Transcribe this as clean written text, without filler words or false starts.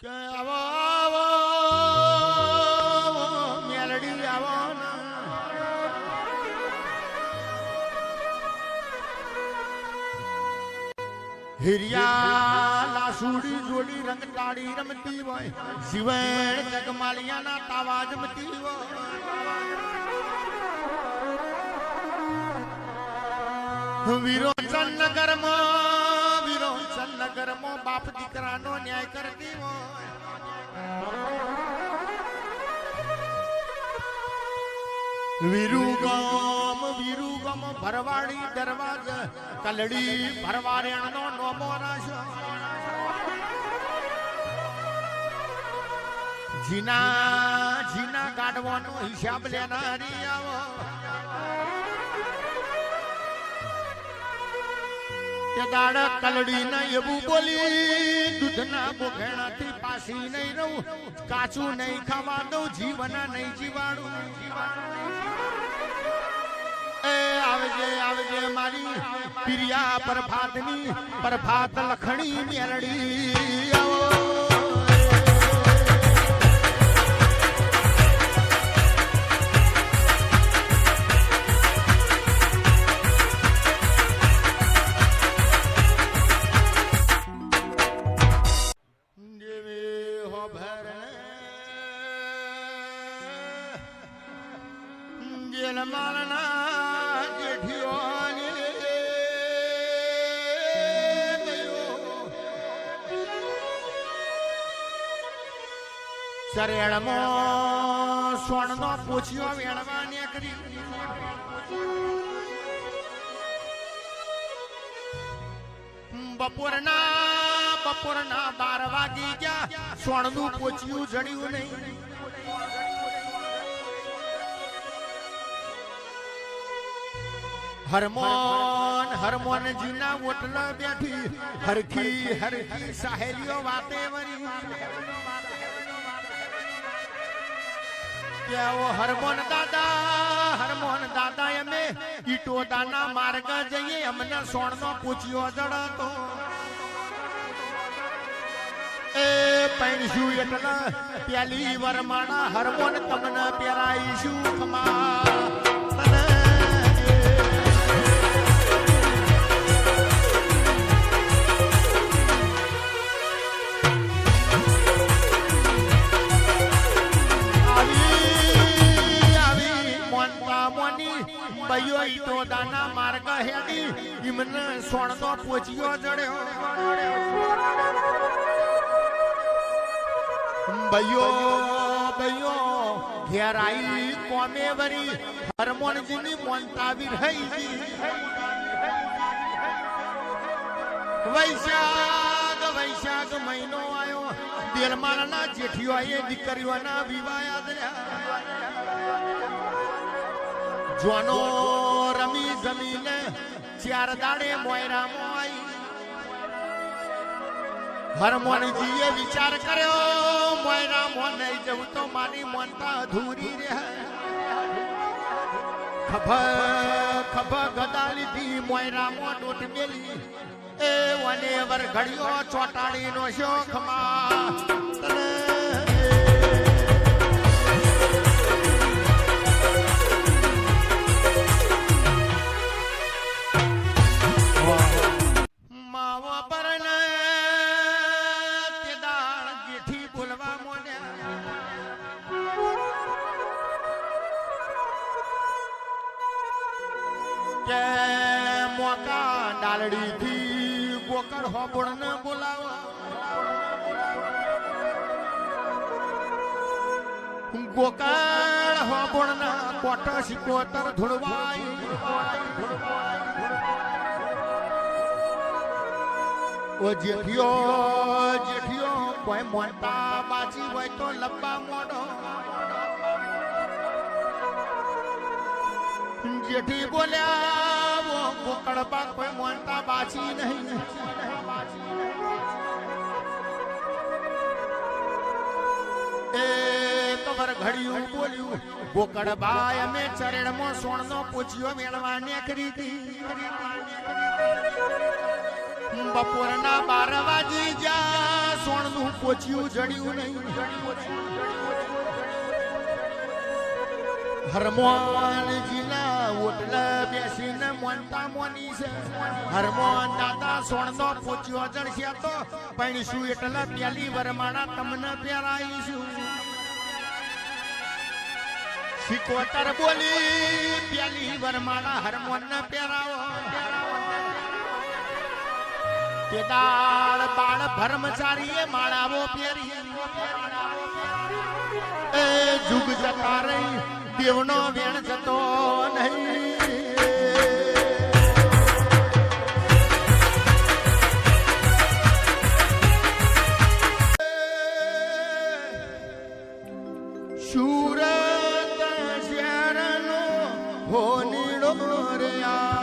કે આવો આવો મેલડી આવો હિરિયા લાસુડી જોડી રંગ તાળી રમતી હોય જીવન જગમાલિયાના તાવા જમતી હોય વિરોચન નગરમાં બાપ દીકરાનો ન્યાય કરતી હોય વિરુગમ ભરવાડી દરવાજા કલડી ભરવારેણનો નોમો રાશો જીના ગાડવાનો હિસાબ લેનારી આવો દાડા કલડી ના એવું બોલી દૂધના બોઘેણાથી પાછી નહીં રહું કાચું નહીં ખાવા દઉં જીવન નહીં જીવાડું એ આવજે મારી પ્રિયા પ્રભાત લખણી મેલડી આવો શરેણમાં સોણનો પૂછ્યો વેણવાને કરી બપોરના 12 વાગી ગયા સોણનું પૂછ્યું જડ્યું નહીં હરમોનજીના ઓટલા બેઠી હરખી સાહેલીઓ વાતે વરી હરમોન દાદા અમે ઈટોદાના માર્ગ જઈએ અમને સોણનો પૂછ્યો જડતો એ પૈણશું એટલે પેલી વરમાણા હરમોન તમને પહેરાઈશું ખમા બયો ઈટો દાના માર્ગ હેડી ઇમને સોણનો પોચિયો જડ્યો બયો ઘેરાઈ કોમે વરી હરમોનજીની મોનતાવી રહી વૈશાખ મહિનો આવ્યો દેલમાળના જેઠીઓએ દીકરીઓના વિવાહ જોનો રમી જમીને 4 દાડે મોયરામાં આવી હરમોનજીએ વિચાર કર્યો મોયરામાં નહીં જવું તો મારી મોનતા અધૂરી રહે ખભા ગદા લીધી મોયરામાં ડોટ મેલી એ વને વર ઘડિયો ચોટાડીનો શોખમાં ડાલડી થી ગોકળ હોબળ ને બોલાવા ગોકળ હોબળ ના કોટા સિકોતર ધોળવાઈ ઓ જેઠિયો કોઈ મોટા બાજી હોય તો લંબા મોડો જેઠી બોલ્યા ગોકળબા કોઈ મોનતા બાચી નહીં એ કબર ઘડિયું બોલ્યું ગોકળબા અમે ચરણમાં સોણનો પૂછ્યો મેળવા નીકળી હતી બપોરના 12 વાગી જ્યાં સોણનું પોચિયું જડ્યું નહીં. હરમોનજીના ઓટલા બેસીને મોનતા મોની છે. હરમોન દાદા સોણનો પોચિયો જડશે તો પૈણીશું એટલે પેલી વરમાળા તમને પહેરાઈશું. સિકોતર બોલી પેલી વરમાળા હરમોનને પહેરાવો. તે દાળ બાળ ભરમચારીએ માળાવો પહેરી. એ જુગ જતા રહી દેવનો વેણ જતો નહીં. સુરત શહેરનો હોનીડો રે આ